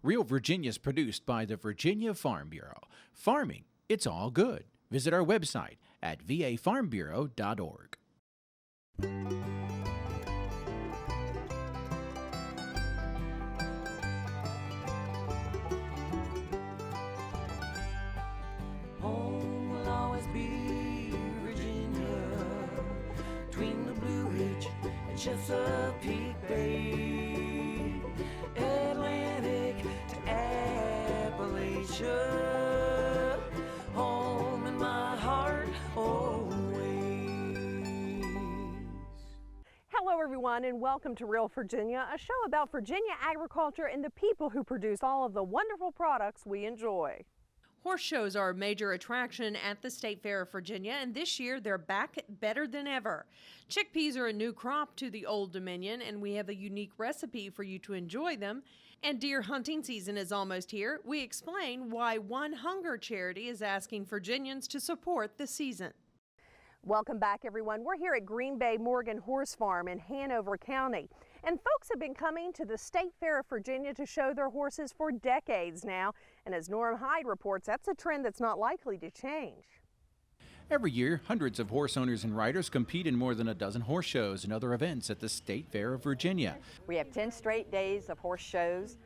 Real Virginia is produced by the Virginia Farm Bureau. Farming, it's all good. Visit our website at vafarmbureau.org. Home will always be Virginia, between the Blue Ridge and Chesapeake Bay, Atlantic to Appalachia, home in my heart always. Hello everyone and welcome to Real Virginia, a show about Virginia agriculture and the people who produce all of the wonderful products we enjoy. Horse shows are a major attraction at the State Fair of Virginia, and this year they're back better than ever. Chickpeas are a new crop to the Old Dominion, and we have a unique recipe for you to enjoy them. And deer hunting season is almost here. We explain why One Hunger charity is asking Virginians to support the season. Welcome back everyone. We're here at Green Bay Morgan Horse Farm in Hanover County. And folks have been coming to the State Fair of Virginia to show their horses for decades now. And as Norm Hyde reports, that's a trend that's not likely to change. Every year, hundreds of horse owners and riders compete in more than a dozen horse shows and other events at the State Fair of Virginia. We have 10 straight days of horse shows.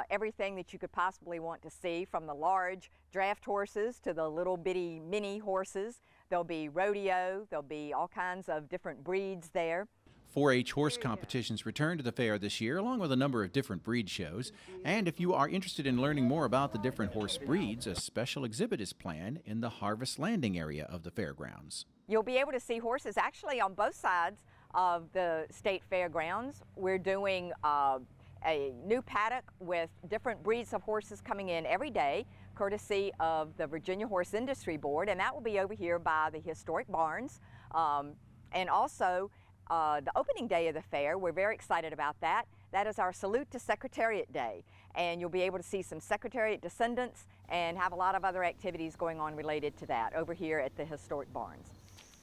Everything that you could possibly want to see, from the large draft horses to the little bitty mini horses. There'll be rodeo, there'll be all kinds of different breeds there. 4-H horse competitions return to the fair this year, along with a number of different breed shows. And if you are interested in learning more about the different horse breeds, a special exhibit is planned in the Harvest Landing area of the fairgrounds. You'll be able to see horses actually on both sides of the state fairgrounds. We're doing a new paddock with different breeds of horses coming in every day, courtesy of the Virginia Horse Industry Board, and that will be over here by the historic barns. And also the opening day of the fair, we're very excited about that. That is our Salute to Secretariat Day, and you'll be able to see some Secretariat descendants and have a lot of other activities going on related to that over here at the historic barns.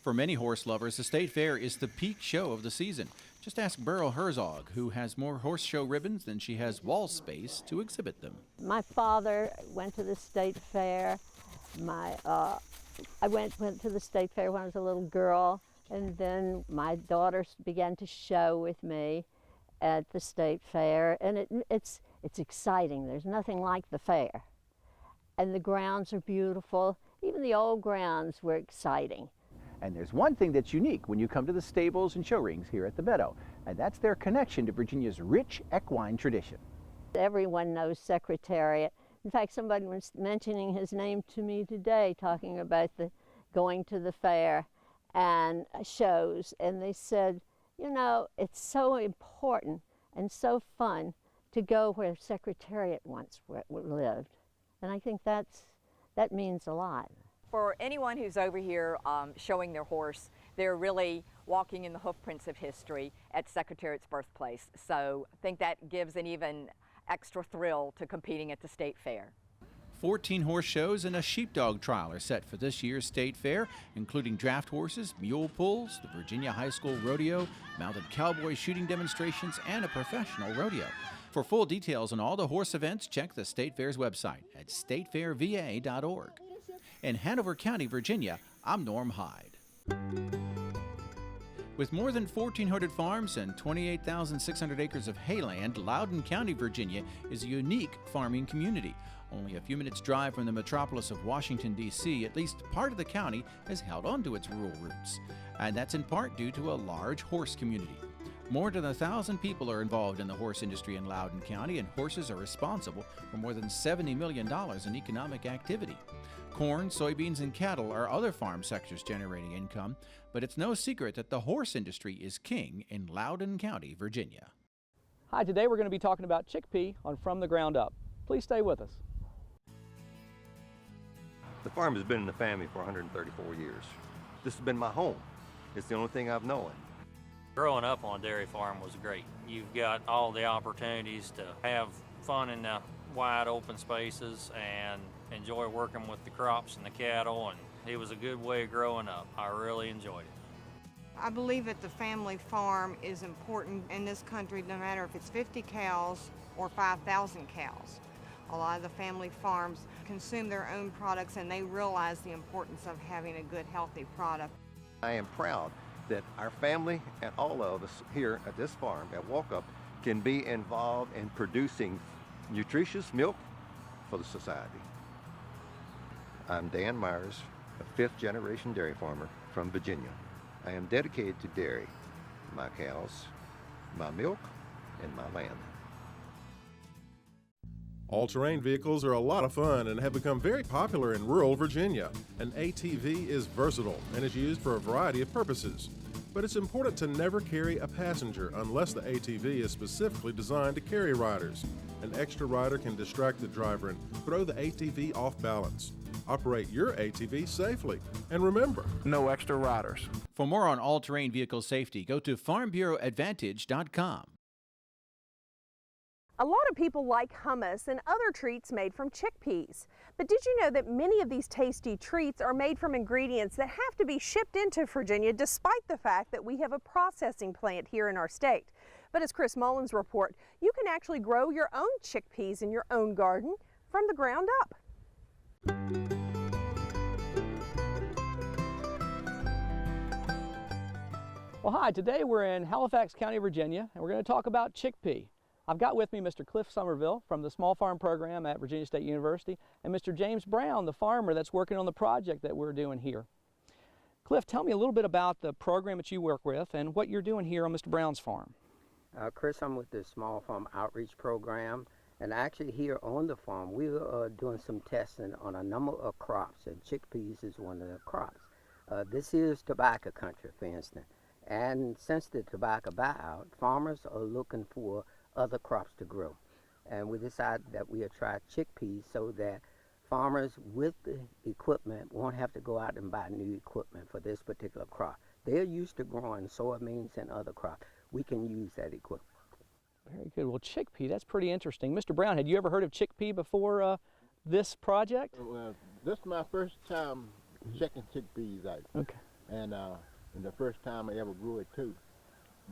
For many horse lovers, the State Fair is the peak show of the season. Just ask Beryl Herzog, who has more horse show ribbons than she has wall space to exhibit them. My father went to the State Fair. I went to the State Fair when I was a little girl, and then my daughter began to show with me at the State Fair, and it's exciting. There's nothing like the fair. And the grounds are beautiful. Even the old grounds were exciting. And there's one thing that's unique when you come to the stables and show rings here at the Meadow, and that's their connection to Virginia's rich equine tradition. Everyone knows Secretariat. In fact, somebody was mentioning his name to me today, talking about going to the fair and shows, and they said, you know, it's so important and so fun to go where Secretariat once lived. And I think that means a lot. For anyone who's over here showing their horse, they're really walking in the hoofprints of history at Secretariat's birthplace. So I think that gives an even extra thrill to competing at the State Fair. 14 horse shows and a sheepdog trial are set for this year's State Fair, including draft horses, mule pulls, the Virginia High School Rodeo, mounted cowboy shooting demonstrations, and a professional rodeo. For full details on all the horse events, check the State Fair's website at statefairva.org. In Hanover County, Virginia, I'm Norm Hyde. With more than 1,400 farms and 28,600 acres of hayland, Loudoun County, Virginia is a unique farming community. Only a few minutes' drive from the metropolis of Washington, D.C., at least part of the county has held on to its rural roots. And that's in part due to a large horse community. More than 1,000 people are involved in the horse industry in Loudoun County, and horses are responsible for more than $70 million in economic activity. Corn, soybeans, and cattle are other farm sectors generating income, but it's no secret that the horse industry is king in Loudoun County, Virginia. Hi, today we're going to be talking about chickpea on From the Ground Up. Please stay with us. The farm has been in the family for 134 years. This has been my home. It's the only thing I've known. Growing up on a dairy farm was great. You've got all the opportunities to have fun in the wide open spaces and enjoy working with the crops and the cattle, and it was a good way of growing up. I really enjoyed it. I believe that the family farm is important in this country, no matter if it's 50 cows or 5,000 cows. A lot of the family farms consume their own products and they realize the importance of having a good, healthy product. I am proud that our family and all of us here at this farm at Walkup can be involved in producing nutritious milk for the society. I'm Dan Myers, a 5th generation dairy farmer from Virginia. I am dedicated to dairy, my cows, my milk, and my land. All-terrain vehicles are a lot of fun and have become very popular in rural Virginia. An ATV is versatile and is used for a variety of purposes. But it's important to never carry a passenger unless the ATV is specifically designed to carry riders. An extra rider can distract the driver and throw the ATV off balance. Operate your ATV safely. And remember, no extra riders. For more on all-terrain vehicle safety, go to farmbureauadvantage.com. A lot of people like hummus and other treats made from chickpeas. But did you know that many of these tasty treats are made from ingredients that have to be shipped into Virginia despite the fact that we have a processing plant here in our state? But as Chris Mullins reports, you can actually grow your own chickpeas in your own garden from the ground up. Well, hi, today we're in Halifax County, Virginia, and we're going to talk about chickpea. I've got with me Mr. Cliff Somerville from the Small Farm Program at Virginia State University and Mr. James Brown, the farmer that's working on the project that we're doing here. Cliff, tell me a little bit about the program that you work with and what you're doing here on Mr. Brown's farm. Chris, I'm with the Small Farm Outreach Program, and actually here on the farm we are doing some testing on a number of crops, and chickpeas is one of the crops. This is tobacco country, for instance, and since the tobacco buyout, farmers are looking for other crops to grow, and we decided that we would try chickpeas so that farmers with the equipment won't have to go out and buy new equipment for this particular crop. They're used to growing soybeans and other crops. We can use that equipment. Very good. Well, chickpea, that's pretty interesting. Mr. Brown, had you ever heard of chickpea before this project? Well, this is my first time checking chickpeas out. Okay. And the first time I ever grew it too.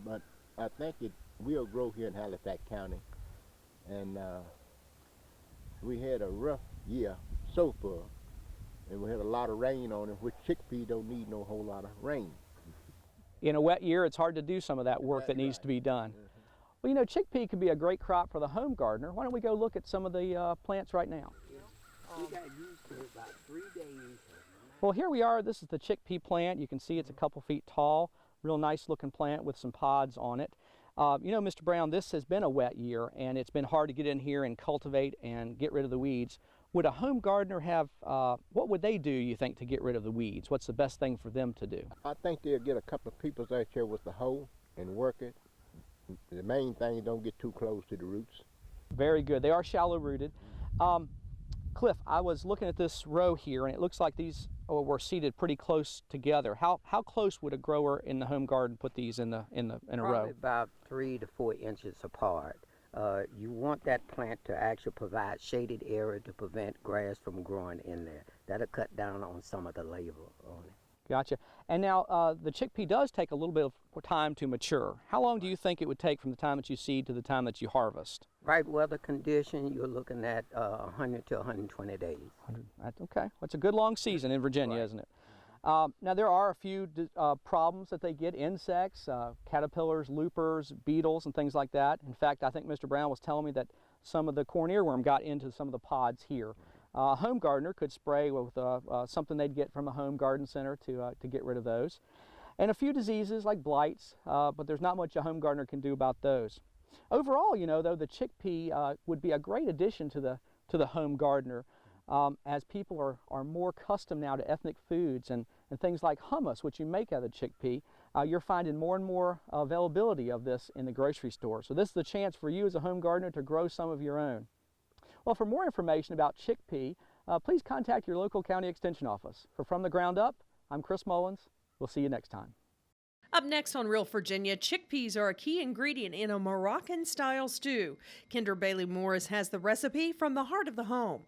But I think it will grow here in Halifax County. And we had a rough year so far, and we had a lot of rain on it, which chickpea don't need no whole lot of rain. In a wet year, it's hard to do some of that work that needs to be done. Well, you know, chickpea could be a great crop for the home gardener. Why don't we go look at some of the plants right now? We got used to it about 3 days. Well, here we are. This is the chickpea plant. You can see it's a couple feet tall. Real nice looking plant with some pods on it. You know, Mr. Brown, this has been a wet year, and it's been hard to get in here and cultivate and get rid of the weeds. Would a home gardener have, what would they do, you think, to get rid of the weeds? What's the best thing for them to do? I think they'll get a couple of people out here with the hoe and work it. The main thing is don't get too close to the roots. Very good. They are shallow rooted. Cliff, I was looking at this row here, and it looks like these were seeded pretty close together. How close would a grower in the home garden put these in a row? Probably about 3 to 4 inches apart. You want that plant to actually provide shaded area to prevent grass from growing in there. That'll cut down on some of the labor on it. Gotcha. And now the chickpea does take a little bit of time to mature. How long do you think it would take from the time that you seed to the time that you harvest? Right weather condition, you're looking at 100 to 120 days. Okay. That's a good long season in Virginia, isn't it? Now there are a few problems that they get, insects, caterpillars, loopers, beetles, and things like that. In fact, I think Mr. Brown was telling me that some of the corn earworm got into some of the pods here. A home gardener could spray with something they'd get from a home garden center to get rid of those. And a few diseases like blights, but there's not much a home gardener can do about those. Overall, you know, though, the chickpea would be a great addition to the home gardener. As people are more accustomed now to ethnic foods and things like hummus, which you make out of chickpea, you're finding more and more availability of this in the grocery store. So this is the chance for you as a home gardener to grow some of your own. Well, for more information about chickpea, please contact your local county extension office. For From the Ground Up, I'm Chris Mullins. We'll see you next time. Up next on Real Virginia, chickpeas are a key ingredient in a Moroccan-style stew. Kendra Bailey Morris has the recipe from the heart of the home.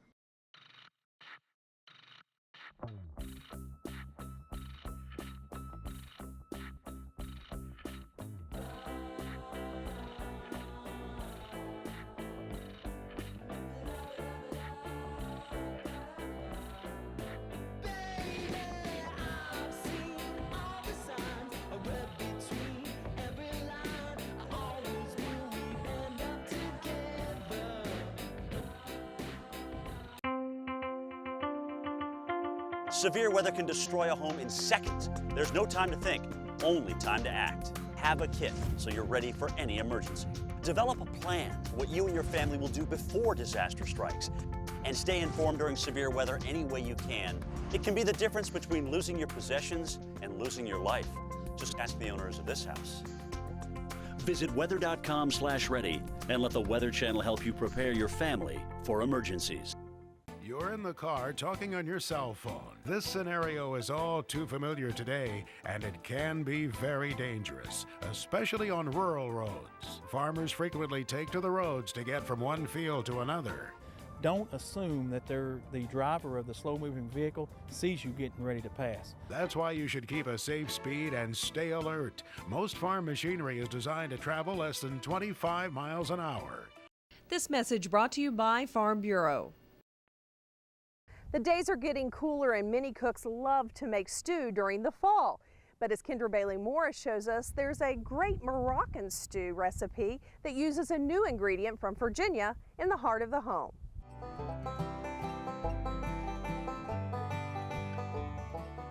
Severe weather can destroy a home in seconds. There's no time to think, only time to act. Have a kit so you're ready for any emergency. Develop a plan for what you and your family will do before disaster strikes. And stay informed during severe weather any way you can. It can be the difference between losing your possessions and losing your life. Just ask the owners of this house. Visit weather.com/ready and let the Weather Channel help you prepare your family for emergencies. You're in the car talking on your cell phone. This scenario is all too familiar today, and it can be very dangerous, especially on rural roads. Farmers frequently take to the roads to get from one field to another. Don't assume that the driver of the slow-moving vehicle sees you getting ready to pass. That's why you should keep a safe speed and stay alert. Most farm machinery is designed to travel less than 25 miles an hour. This message brought to you by Farm Bureau. The days are getting cooler and many cooks love to make stew during the fall. But as Kendra Bailey Morris shows us, there's a great Moroccan stew recipe that uses a new ingredient from Virginia in the heart of the home.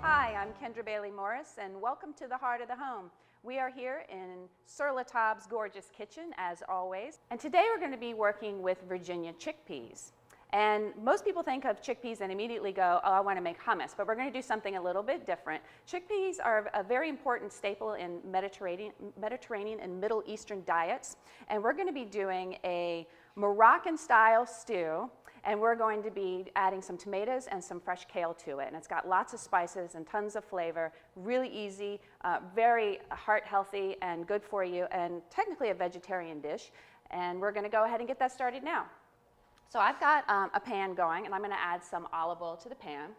Hi, I'm Kendra Bailey Morris and welcome to the Heart of the Home. We are here in Sur La Table's gorgeous kitchen as always. And today we're going to be working with Virginia chickpeas. And most people think of chickpeas and immediately go, oh, I want to make hummus, but we're going to do something a little bit different. Chickpeas are a very important staple in Mediterranean and Middle Eastern diets, and we're going to be doing a Moroccan style stew, and we're going to be adding some tomatoes and some fresh kale to it. And it's got lots of spices and tons of flavor, really easy, very heart healthy and good for you, and technically a vegetarian dish. And we're going to go ahead and get that started now. So I've got a pan going, and I'm going to add some olive oil to the pan.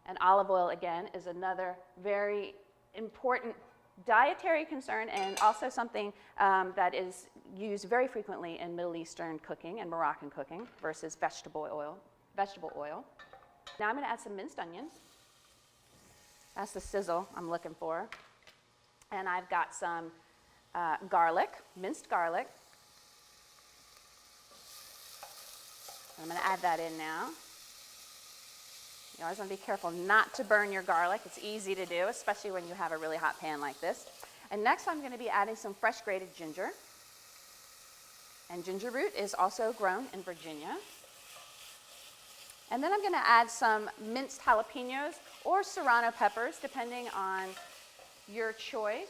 And olive oil, again, is another very important dietary concern and also something that is used very frequently in Middle Eastern cooking and Moroccan cooking versus vegetable oil. Now I'm going to add some minced onions. That's the sizzle I'm looking for. And I've got some garlic, minced garlic. I'm going to add that in now. You always want to be careful not to burn your garlic. It's easy to do, especially when you have a really hot pan like this. And next I'm going to be adding some fresh grated ginger. And ginger root is also grown in Virginia. And then I'm going to add some minced jalapenos or serrano peppers, depending on your choice.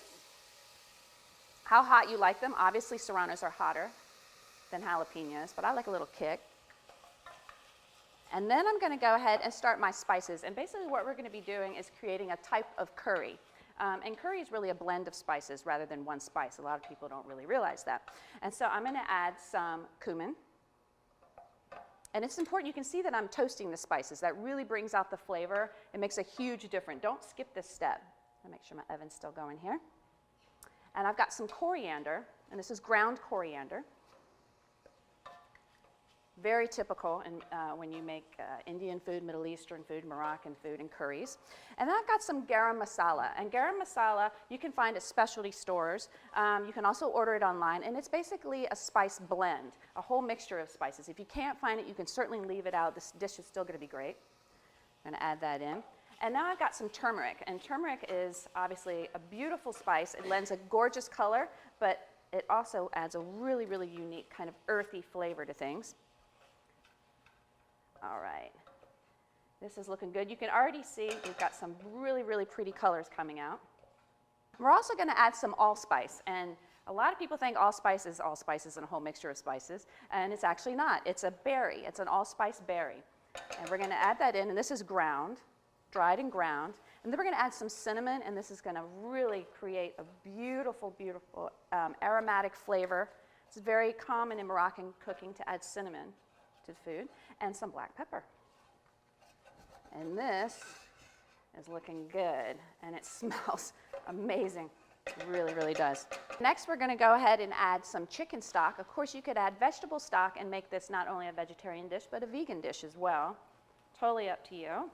How hot you like them. Obviously serranos are hotter than jalapenos, but I like a little kick. And then I'm going to go ahead and start my spices. And basically what we're going to be doing is creating a type of curry. And curry is really a blend of spices rather than one spice. A lot of people don't really realize that. And so I'm going to add some cumin. And it's important, you can see that I'm toasting the spices. That really brings out the flavor. It makes a huge difference. Don't skip this step. I'll make sure my oven's still going here. And I've got some coriander, and this is ground coriander. Very typical when you make Indian food, Middle Eastern food, Moroccan food, and curries. And then I've got some garam masala. And garam masala you can find at specialty stores. You can also order it online. And it's basically a spice blend, a whole mixture of spices. If you can't find it, you can certainly leave it out. This dish is still going to be great. I'm going to add that in. And now I've got some turmeric. And turmeric is obviously a beautiful spice. It lends a gorgeous color, but it also adds a really, really unique kind of earthy flavor to things. All right, this is looking good. You can already see we've got some really, really pretty colors coming out. We're also going to add some allspice, and a lot of people think allspice is allspices and a whole mixture of spices, and it's actually not. It's a berry. It's an allspice berry, and we're going to add that in, and this is ground, dried and ground, and then we're going to add some cinnamon, and this is going to really create a beautiful, beautiful aromatic flavor. It's very common in Moroccan cooking to add cinnamon to food, and some black pepper. And this is looking good, and it smells amazing. It really, really does. Next, we're going to go ahead and add some chicken stock. Of course, you could add vegetable stock and make this not only a vegetarian dish, but a vegan dish as well. Totally up to you.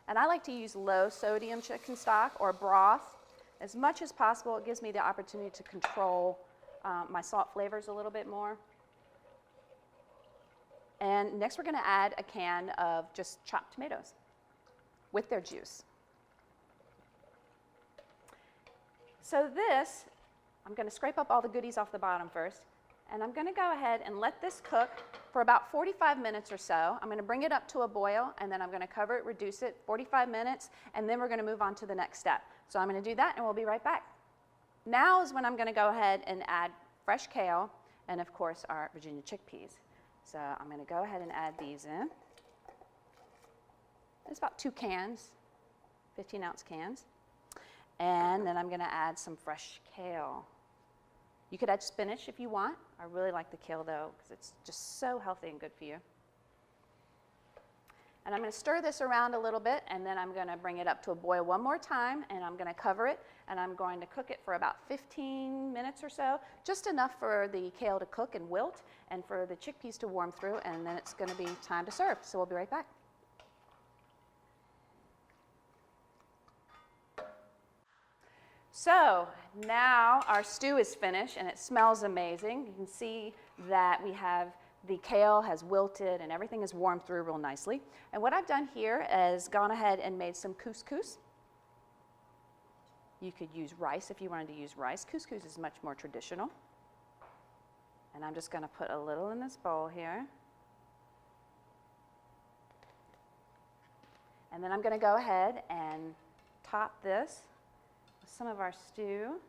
And I like to use low sodium chicken stock or broth. As much as possible, it gives me the opportunity to control my salt flavors a little bit more. And next we're going to add a can of just chopped tomatoes with their juice. So this, I'm going to scrape up all the goodies off the bottom first, and I'm going to go ahead and let this cook for about 45 minutes or so. I'm going to bring it up to a boil, and then I'm going to cover it, reduce it, 45 minutes, and then we're going to move on to the next step. So I'm going to do that, and we'll be right back. Now is when I'm going to go ahead and add fresh kale and, of course, our Virginia chickpeas. So I'm going to go ahead and add these in. It's about 2 cans, 15-ounce cans. And then I'm going to add some fresh kale. You could add spinach if you want. I really like the kale, though, because it's just so healthy and good for you. And I'm going to stir this around a little bit, and then I'm going to bring it up to a boil one more time, and I'm going to cover it, and I'm going to cook it for about 15 minutes or so, just enough for the kale to cook and wilt, and for the chickpeas to warm through, and then it's going to be time to serve. So we'll be right back. So now our stew is finished, and it smells amazing. You can see that we have the kale has wilted and everything is warmed through real nicely. And what I've done here is gone ahead and made some couscous. You could use rice if you wanted to use rice. Couscous is much more traditional. And I'm just going to put a little in this bowl here. And then I'm going to go ahead and top this with some of our stew.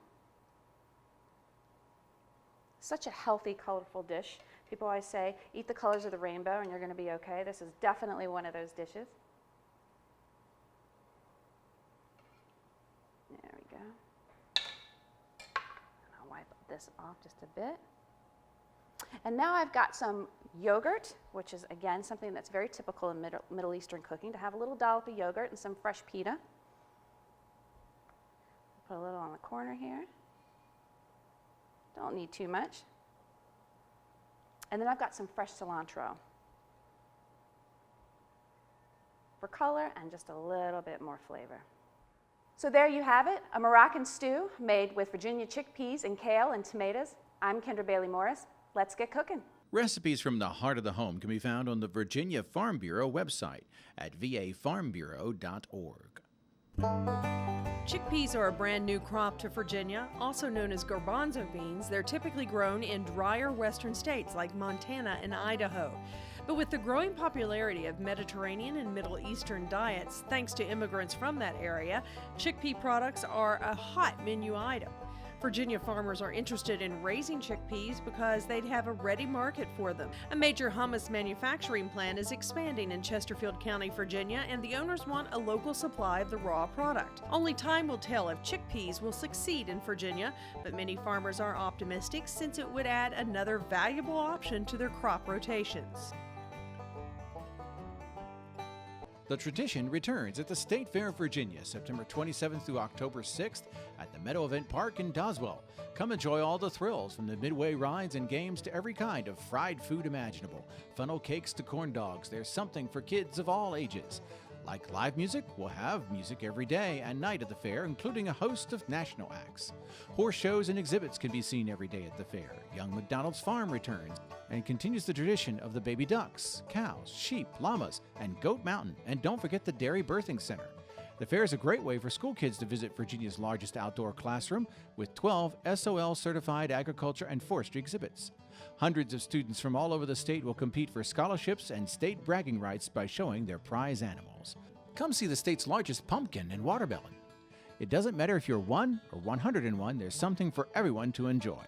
Such a healthy, colorful dish. People always say, eat the colors of the rainbow and you're going to be okay. This is definitely one of those dishes. There we go. And I'll wipe this off just a bit. And now I've got some yogurt, which is, again, something that's very typical in Middle Eastern cooking, to have a little dollop of yogurt and some fresh pita. Put a little on the corner here. Don't need too much. And then I've got some fresh cilantro for color and just a little bit more flavor. So there you have it, a Moroccan stew made with Virginia chickpeas and kale and tomatoes. I'm Kendra Bailey Morris. Let's get cooking. Recipes from the heart of the home can be found on the Virginia Farm Bureau website at vafarmbureau.org. Chickpeas are a brand new crop to Virginia, also known as garbanzo beans. They're typically grown in drier western states like Montana and Idaho. But with the growing popularity of Mediterranean and Middle Eastern diets, thanks to immigrants from that area, chickpea products are a hot menu item. Virginia farmers are interested in raising chickpeas because they'd have a ready market for them. A major hummus manufacturing plant is expanding in Chesterfield County, Virginia, and the owners want a local supply of the raw product. Only time will tell if chickpeas will succeed in Virginia, but many farmers are optimistic since it would add another valuable option to their crop rotations. The tradition returns at the State Fair of Virginia, September 27th through October 6th at the Meadow Event Park in Doswell. Come enjoy all the thrills from the midway rides and games to every kind of fried food imaginable. Funnel cakes to corn dogs, there's something for kids of all ages. Like live music, we'll have music every day and night at the fair, including a host of national acts. Horse shows and exhibits can be seen every day at the fair. Young McDonald's Farm returns and continues the tradition of the baby ducks, cows, sheep, llamas, and Goat Mountain. And don't forget the Dairy Birthing Center. The fair is a great way for school kids to visit Virginia's largest outdoor classroom with 12 SOL certified agriculture and forestry exhibits. Hundreds of students from all over the state will compete for scholarships and state bragging rights by showing their prize animals. Come see the state's largest pumpkin and watermelon. It doesn't matter if you're 1 or 101, there's something for everyone to enjoy.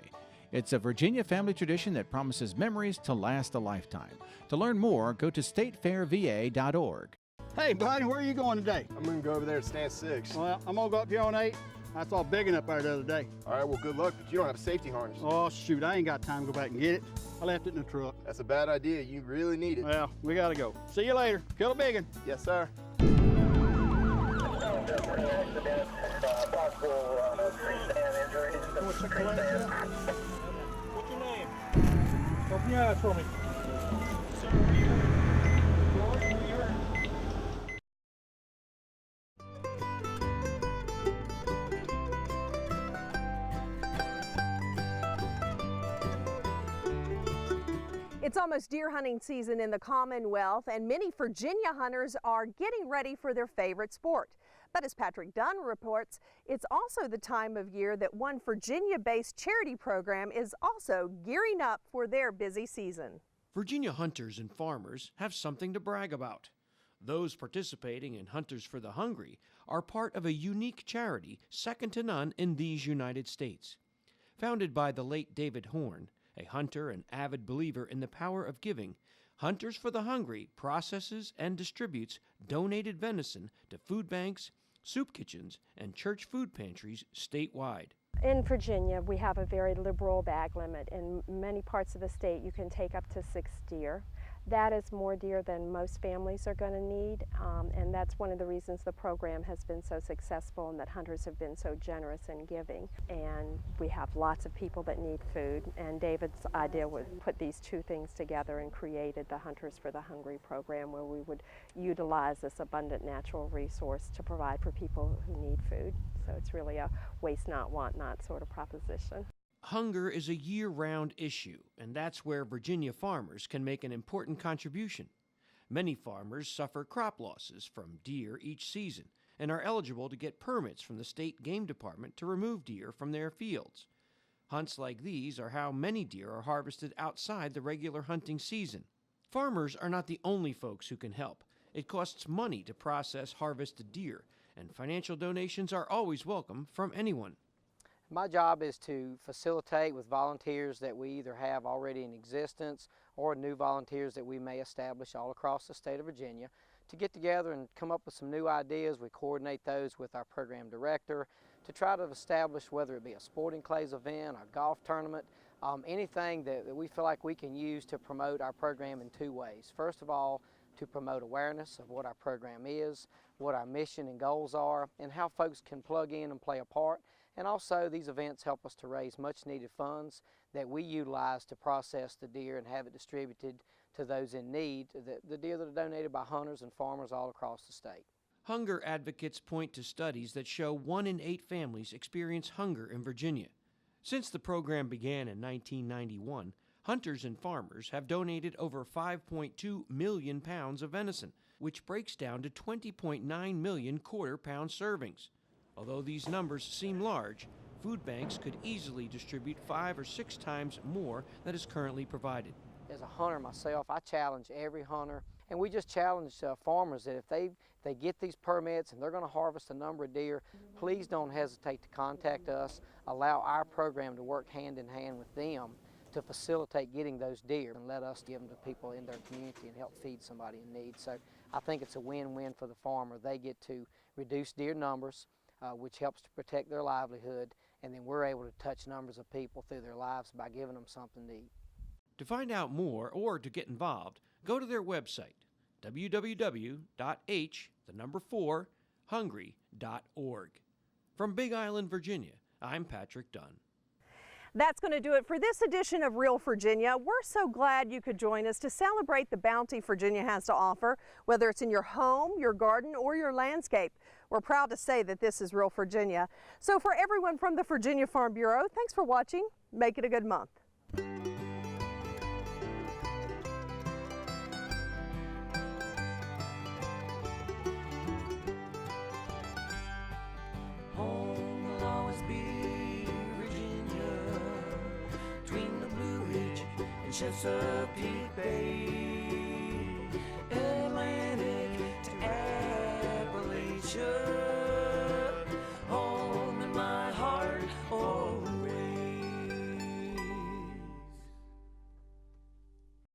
It's a Virginia family tradition that promises memories to last a lifetime. To learn more, go to statefairva.org. Hey, buddy, where are you going today? I'm going to go over there to stand 6. Well, I'm going to go up here on 8. I saw a big one up there the other day. All right, well, good luck, but you don't have a safety harness. Oh, shoot, I ain't got time to go back and get it. I left it in the truck. That's a bad idea. You really need it. Well, we got to go. See you later. Kill a big one. Yes, sir. What's your name? Open your eyes for me. It's almost deer hunting season in the Commonwealth, and many Virginia hunters are getting ready for their favorite sport. But as Patrick Dunn reports, it's also the time of year that one Virginia-based charity program is also gearing up for their busy season. Virginia hunters and farmers have something to brag about. Those participating in Hunters for the Hungry are part of a unique charity second to none in these United States. Founded by the late David Horn, a hunter and avid believer in the power of giving, Hunters for the Hungry processes and distributes donated venison to food banks, soup kitchens, and church food pantries statewide. In Virginia, we have a very liberal bag limit. In many parts of the state, you can take up to 6 deer. That is more deer than most families are going to need, and that's one of the reasons the program has been so successful and that hunters have been so generous in giving. And we have lots of people that need food, and David's idea was put these two things together and created the Hunters for the Hungry program, where we would utilize this abundant natural resource to provide for people who need food. So it's really a waste not, want not sort of proposition. Hunger is a year-round issue, and that's where Virginia farmers can make an important contribution. Many farmers suffer crop losses from deer each season and are eligible to get permits from the state game department to remove deer from their fields. Hunts like these are how many deer are harvested outside the regular hunting season. Farmers are not the only folks who can help. It costs money to process harvested deer, and financial donations are always welcome from anyone. My job is to facilitate with volunteers that we either have already in existence or new volunteers that we may establish all across the state of Virginia to get together and come up with some new ideas. We coordinate those with our program director to try to establish whether it be a sporting clays event, a golf tournament, anything that we feel like we can use to promote our program in two ways. First of all, to promote awareness of what our program is, what our mission and goals are, and how folks can plug in and play a part. And also, these events help us to raise much needed funds that we utilize to process the deer and have it distributed to those in need, the deer that are donated by hunters and farmers all across the state. Hunger advocates point to studies that show 1 in 8 families experience hunger in Virginia. Since the program began in 1991, hunters and farmers have donated over 5.2 million pounds of venison, which breaks down to 20.9 million quarter-pound servings. Although these numbers seem large, food banks could easily distribute 5 or 6 times more that is currently provided. As a hunter myself, I challenge every hunter, and we just challenge farmers that if they get these permits and they're going to harvest a number of deer, please don't hesitate to contact us. Allow our program to work hand in hand with them to facilitate getting those deer and let us give them to people in their community and help feed somebody in need. So I think it's a win-win for the farmer. They get to reduce deer numbers, which helps to protect their livelihood, and then we're able to touch numbers of people through their lives by giving them something to eat. To find out more or to get involved, go to their website, www.h4hungry.org. From Big Island, Virginia, I'm Patrick Dunn. That's going to do it for this edition of Real Virginia. We're so glad you could join us to celebrate the bounty Virginia has to offer, whether it's in your home, your garden, or your landscape. We're proud to say that this is Real Virginia. So for everyone from the Virginia Farm Bureau, thanks for watching. Make it a good month. Home will always be Virginia, between the Blue Ridge and Chesapeake Bay.